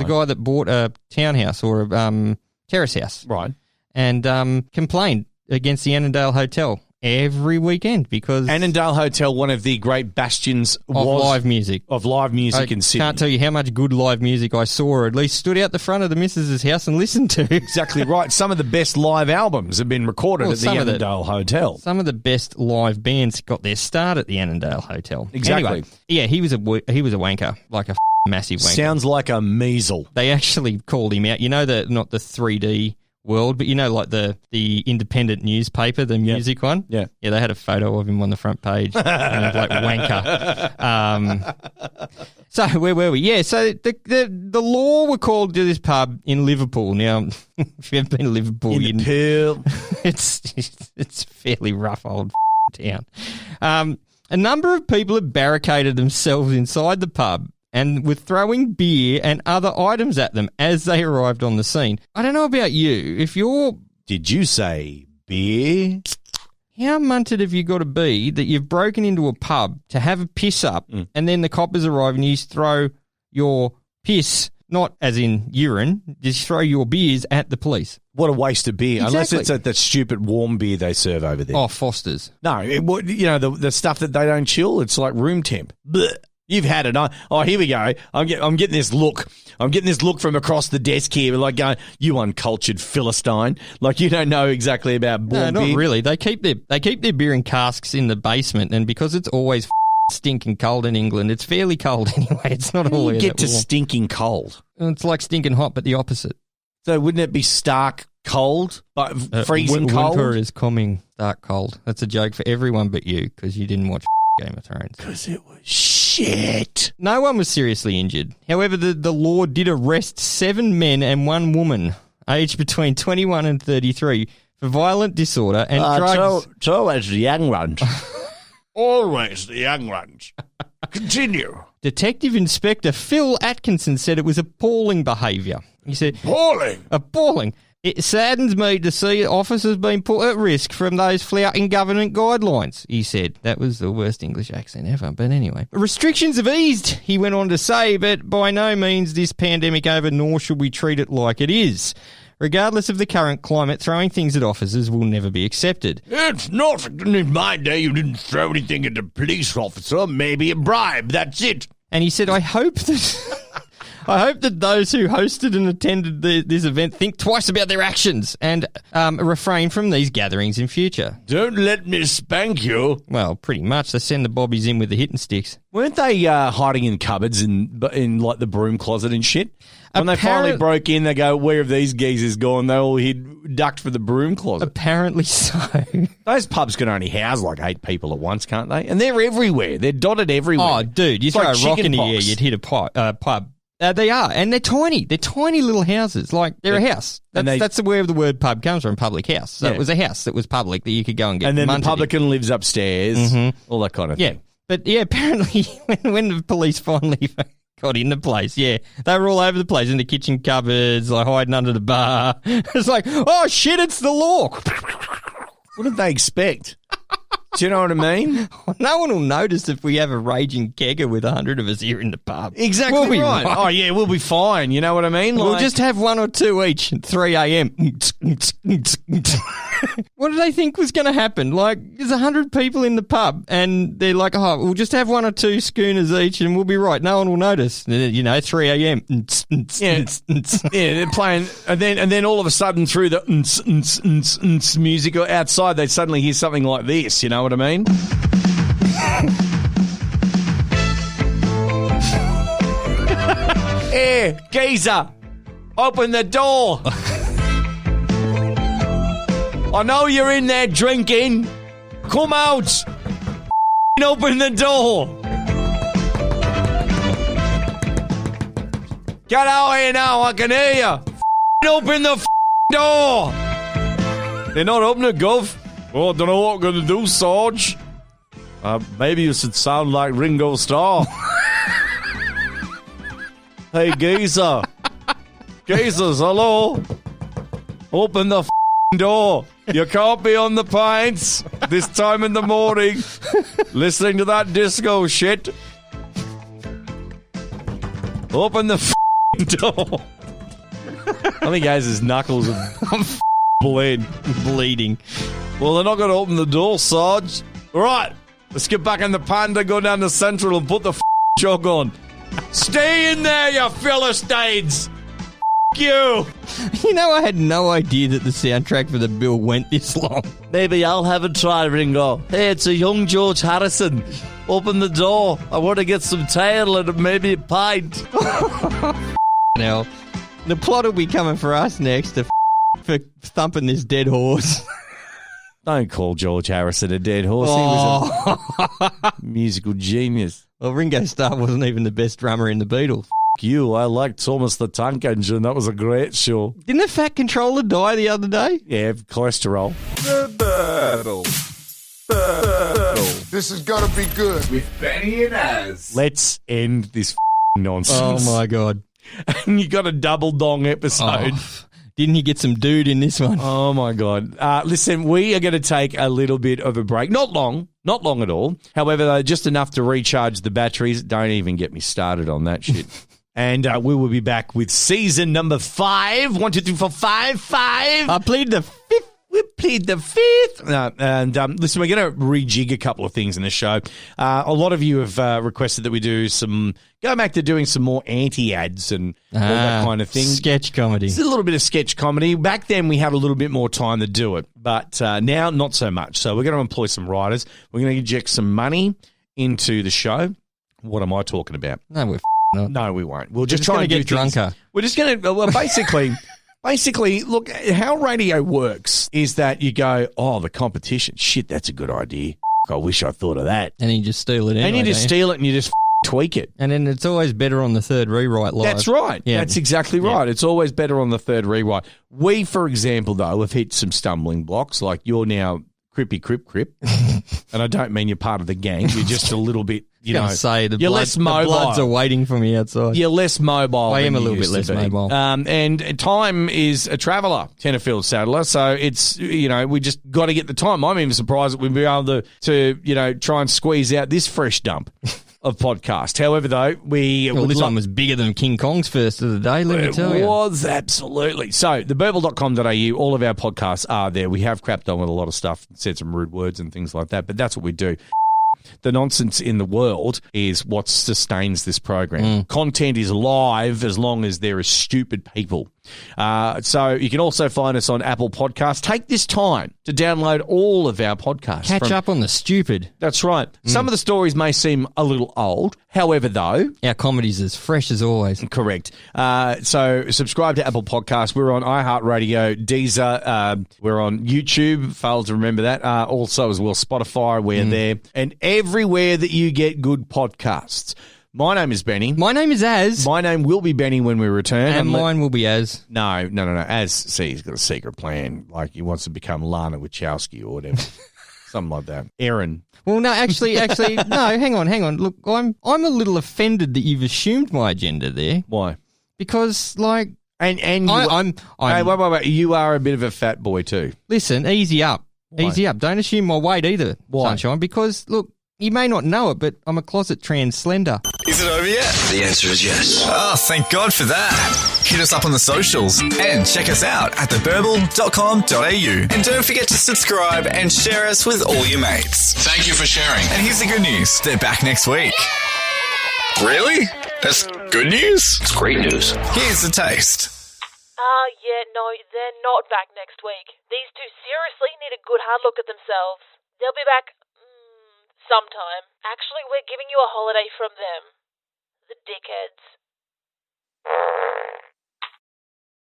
guy that bought a townhouse or a terrace house. Right. And complained against the Annandale Hotel every weekend because... Annandale Hotel, one of the great bastions of live music. Of live music in Sydney. I can't tell you how much good live music I saw, or at least stood out the front of the missus' house and listened to. Exactly right. Some of the best live albums have been recorded at the Annandale Hotel. Some of the best live bands got their start at the Annandale Hotel. Exactly. Anyway, yeah, he was a wanker, like a massive wanker. Sounds like a measle. They actually called him out. You know, not the 3D world, but you know, like the independent newspaper, the music one? Yeah. Yeah, they had a photo of him on the front page, like wanker. So where were we? Yeah, so the law were called to this pub in Liverpool. Now, if you've ever been to Liverpool, it's fairly rough old town. A number of people had barricaded themselves inside the pub and were throwing beer and other items at them as they arrived on the scene. I don't know about you. Did you say beer? How munted have you got to be that you've broken into a pub to have a piss up and then the coppers arrive and you throw your piss, not as in urine, just throw your beers at the police? What a waste of beer. Exactly. Unless it's that stupid warm beer they serve over there. Oh, Foster's. No, the stuff that they don't chill, it's like room temp. Blech. You've had it. Oh, here we go. I'm getting this look. I'm getting this look from across the desk here, like going, "You uncultured Philistine!" Like you don't know exactly about warm beer. No, not really. They keep their beer in casks in the basement, and because it's always stinking cold in England, it's fairly cold anyway. It's not always get to warm. Stinking cold. It's like stinking hot, but the opposite. So wouldn't it be stark cold, but freezing cold? Winter is coming, stark cold. That's a joke for everyone but you because you didn't watch Game of Thrones. Because it was shit. No one was seriously injured. However, the law did arrest 7 men and 1 woman, aged between 21 and 33, for violent disorder and drugs. It's always the young ones. Always the young ones. Continue. Detective Inspector Phil Atkinson said it was appalling behaviour. He said, Appalling. It saddens me to see officers being put at risk from those flouting government guidelines, he said. That was the worst English accent ever, but anyway. Restrictions have eased, he went on to say, but by no means this pandemic over, nor should we treat it like it is. Regardless of the current climate, throwing things at officers will never be accepted. It's not. In my day, you didn't throw anything at a police officer, maybe a bribe, that's it. And he said, I hope that those who hosted and attended this event think twice about their actions and refrain from these gatherings in future. Don't let me spank you. Well, pretty much. They send the bobbies in with the hitting sticks. Weren't they hiding in cupboards in like the broom closet and shit? When they finally broke in, they go, where have these geezers gone? They all ducked for the broom closet. Apparently so. Those pubs can only house like 8 people at once, can't they? And they're everywhere. They're dotted everywhere. Oh, dude, you throw a rock in the air, you'd hit a pub. They are, and they're tiny. They're tiny little houses. Like, they're a house. That's where the word pub comes from, public house. So it was a house that was public that you could go and get. And then the publican lives upstairs, all that kind of thing. But yeah, apparently when the police finally got in the place, they were all over the place in the kitchen cupboards, like hiding under the bar. It's like, oh shit, it's the law. What did they expect? Do you know what I mean? No one will notice if we have a raging kegger with 100 of us here in the pub. Exactly we'll right. Oh, yeah, we'll be fine. You know what I mean? We'll just have 1 or 2 each at 3 a.m. What did they think was going to happen? Like, there's 100 people in the pub, and they're like, oh, we'll just have 1 or 2 schooners each, and we'll be right. No one will notice. 3 a.m. Yeah, they're playing, and then all of a sudden through the music outside, they suddenly hear something like this. You know what I mean? Hey, geezer, open the door. I know you're in there drinking. Come out. Open the door. Get out here now, I can hear you. Open the door. They're not opening, Gov. Oh, I don't know what I'm going to do, Sarge. Maybe you should sound like Ringo Starr. Hey, geezer. Geezers, hello. Open the door. You can't be on the pints this time in the morning listening to that disco shit. Open the door. I think Az's knuckles are bleeding. Well, they're not going to open the door, Sarge. All right, let's get back in the panda, go down to Central and put the jog on. Stay in there, you Philistines. You. You know, I had no idea that the soundtrack for the bill went this long. Maybe I'll have a try, Ringo. Hey, it's a young George Harrison. Open the door. I want to get some tail and maybe a pint. Now, the plot will be coming for us next for thumping this dead horse. Don't call George Harrison a dead horse. He was a musical genius. Well, Ringo Starr wasn't even the best drummer in the Beatles. You, I liked Thomas the Tank Engine. That was a great show. Didn't the Fat Controller die the other day? Yeah, cholesterol. The battle. This is gonna be good. With Benny and Az. Let's end this nonsense. Oh, my God. And you got a double dong episode. Oh, didn't you get some dude in this one? Oh, my God. Listen, we are going to take a little bit of a break. Not long at all. However, though, just enough to recharge the batteries. Don't even get me started on that shit. And we will be back with season number 5. 1, 2, 3, 4, 5. I plead the 5th. We plead the 5th. Listen, we're going to rejig a couple of things in the show. A lot of you have requested that we go back to doing some more anti-ads and all that kind of thing. Sketch comedy. It's a little bit of sketch comedy. Back then, we had a little bit more time to do it, but now not so much. So we're going to employ some writers. We're going to inject some money into the show. What am I talking about? No, we're not. No, we won't. We'll just try and get drunker. We're just going to, well, basically, look, how radio works is that you go, oh, the competition, shit, that's a good idea. I wish I thought of that. And you just steal it anyway. And you just steal it and you just tweak it. And then it's always better on the third rewrite live. That's right. Yeah. That's exactly right. Yeah. It's always better on the third rewrite. We, for example, though, have hit some stumbling blocks. Like you're now Crippy Crip. And I don't mean you're part of the gang. You're just a little bit, you're less mobile. The Bloods are waiting for me outside. You're less mobile. I am a little bit less mobile. And time is a traveller, Tenterfield Saddler. So it's, we just got to get the time. I'm even surprised that we'll be able to try and squeeze out this fresh dump of podcast. However, though, this one was bigger than King Kong's first of the day, let me tell you. It was, absolutely. So, theburble.com.au, all of our podcasts are there. We have crapped on with a lot of stuff, said some rude words and things like that, but that's what we do. The nonsense in the world is what sustains this program. Content is live as long as there are stupid people. So you can also find us on Apple Podcasts. Take this time to download all of our podcasts. Catch up on the stupid. That's right. Some of the stories may seem a little old. However, though, our comedy's as fresh as always. Correct. So subscribe to Apple Podcasts. We're on iHeartRadio, Deezer. We're on YouTube. Failed to remember that. Also as well, Spotify. We're there. And everywhere that you get good podcasts. My name is Benny. My name is Az. My name will be Benny when we return. And mine will be Az. No. Az, he's got a secret plan. Like he wants to become Lana Wachowski or whatever. Something like that. Aaron. Well, no, actually, no, hang on. Look, I'm a little offended that you've assumed my agenda there. Why? Because, like... And wait. You are a bit of a fat boy too. Listen, easy up. Why? Easy up. Don't assume my weight either, Why? Sunshine, because, look, you may not know it, but I'm a closet trans slender. Is it over yet? The answer is yes. Oh, thank God for that. Hit us up on the socials and check us out at theburble.com.au. And don't forget to subscribe and share us with all your mates. Thank you for sharing. And here's the good news. They're back next week. Really? That's good news? It's great news. Here's the taste. No, they're not back next week. These two seriously need a good hard look at themselves. They'll be back sometime. Actually, we're giving you a holiday from them. The dickheads.